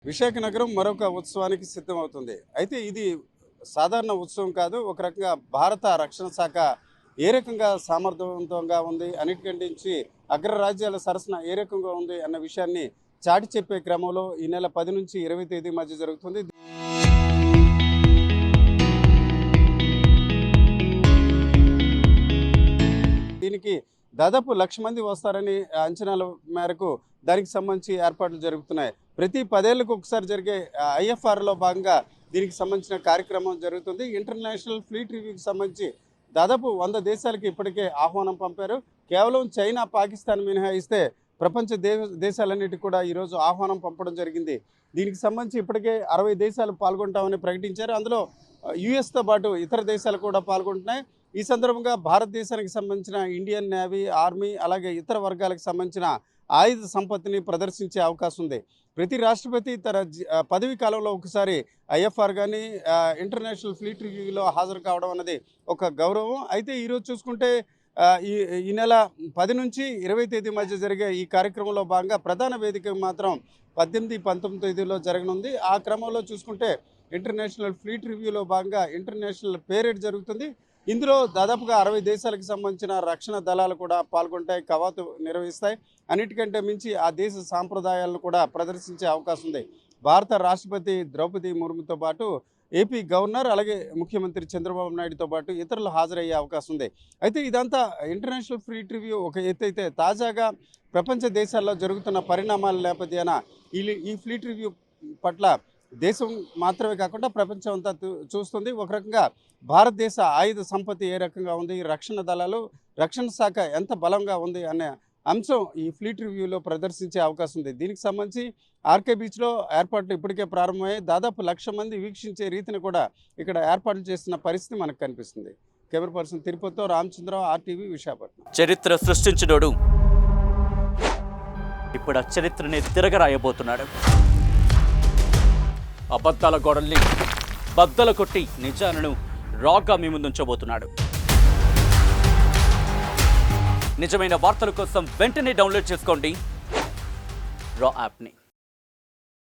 విశాఖ నగరం మరొక ఉత్సవానికి సిద్ధమవుతుంది. అయితే ఇది సాధారణ ఉత్సవం కాదు. ఒక రకంగా భారత రక్షణ శాఖ ఏ రకంగా సామర్థవంతంగా ఉంది, అన్నిటికంటించి అగ్రరాజ్యాల సరసన ఏ రకంగా ఉంది అన్న విషయాన్ని చాటి చెప్పే క్రమంలో ఈ నెల 10 నుంచి 20 తేదీ మధ్య జరుగుతుంది. దీనికి దాదాపు 1,00,000 మంది వస్తారని అంచనాల మేరకు దానికి సంబంధించి ఏర్పాట్లు జరుగుతున్నాయి. ప్రతి 10 ఏళ్లకు ఒకసారి జరిగే ఐఎఫ్ఆర్లో భాగంగా దీనికి సంబంధించిన కార్యక్రమం జరుగుతుంది. ఇంటర్నేషనల్ ఫ్లీట్ రివ్యూకి సంబంధించి దాదాపు 100 దేశాలకి ఇప్పటికే ఆహ్వానం పంపారు. కేవలం చైనా, పాకిస్తాన్ మినహాయిస్తే ప్రపంచ దేశాలన్నిటికీ కూడా ఈరోజు ఆహ్వానం పంపడం జరిగింది. దీనికి సంబంధించి ఇప్పటికే 60 దేశాలు పాల్గొంటామని ప్రకటించారు. అందులో యుఎస్తో పాటు ఇతర దేశాలు కూడా పాల్గొంటున్నాయి. ఈ సందర్భంగా భారతదేశానికి సంబంధించిన ఇండియన్ నేవీ, ఆర్మీ అలాగే ఇతర వర్గాలకు సంబంధించిన ఆయుధ సంపత్తిని ప్రదర్శించే అవకాశం ఉంది. ప్రతి రాష్ట్రపతి తన పదవి కాలంలో ఒకసారి ఐఎఫ్ఆర్ కానీ ఇంటర్నేషనల్ ఫ్లీట్ రివ్యూలో హాజరు కావడం అన్నది ఒక గౌరవం. అయితే ఈరోజు చూసుకుంటే ఈ నెల 10 నుంచి 20 తేదీ మధ్య జరిగే ఈ కార్యక్రమంలో భాగంగా ప్రధాన వేదిక మాత్రం 18, 19 తేదీలో జరగనుంది. ఆ క్రమంలో చూసుకుంటే ఇంటర్నేషనల్ ఫ్లీట్ రివ్యూలో భాగంగా ఇంటర్నేషనల్ పేరేడ్ జరుగుతుంది. ఇందులో దాదాపుగా 60 దేశాలకు సంబంధించిన రక్షణ దళాలు కూడా పాల్గొంటాయి, కవాతు నిర్వహిస్తాయి. అన్నిటికంటే మించి ఆ దేశ సాంప్రదాయాలను కూడా ప్రదర్శించే అవకాశం ఉంది. భారత రాష్ట్రపతి ద్రౌపది ముర్ముతో పాటు ఏపీ గవర్నర్ అలాగే ముఖ్యమంత్రి చంద్రబాబు నాయుడుతో పాటు ఇతరులు హాజరయ్యే అవకాశం ఉంది. అయితే ఇదంతా ఇంటర్నేషనల్ ఫ్లీట్ రివ్యూ ఒక ఎత్తైతే తాజాగా ప్రపంచ దేశాల్లో జరుగుతున్న పరిణామాల నేపథ్యాన ఈ ఫ్లీట్ రివ్యూ పట్ల దేశం మాత్రమే కాకుండా ప్రపంచం అంతా చూస్తుంది. ఒక రకంగా భారతదేశ ఆయుధ సంపత్తి ఏ రకంగా ఉంది, రక్షణ దళాలు, రక్షణ శాఖ ఎంత బలంగా ఉంది అనే అంశం ఈ ఫ్లీట్ రివ్యూలో ప్రదర్శించే అవకాశం ఉంది. దీనికి సంబంధించి ఆర్కే బీచ్లో ఏర్పాట్లు ఇప్పటికే ప్రారంభమయ్యాయి. దాదాపు 1,00,000 మంది వీక్షించే రీతిని కూడా ఇక్కడ ఏర్పాట్లు చేస్తున్న పరిస్థితి మనకు కనిపిస్తుంది. కెమెరా పర్సన్ తిరుపతితో రామచంద్రరావు, RTV, విశాఖపట్నం. చరిత్ర సృష్టించినోడు ఇప్పుడు ఆ చరిత్రని తిరగరాయబోతున్నాడు. అబద్ధాల గోడల్ని బద్దల కొట్టి నిజాలను రాగా మీ ముందుంచబోతున్నాడు. నిజమైన వార్తల కోసం వెంటనే డౌన్లోడ్ చేసుకోండి రా యాప్ని.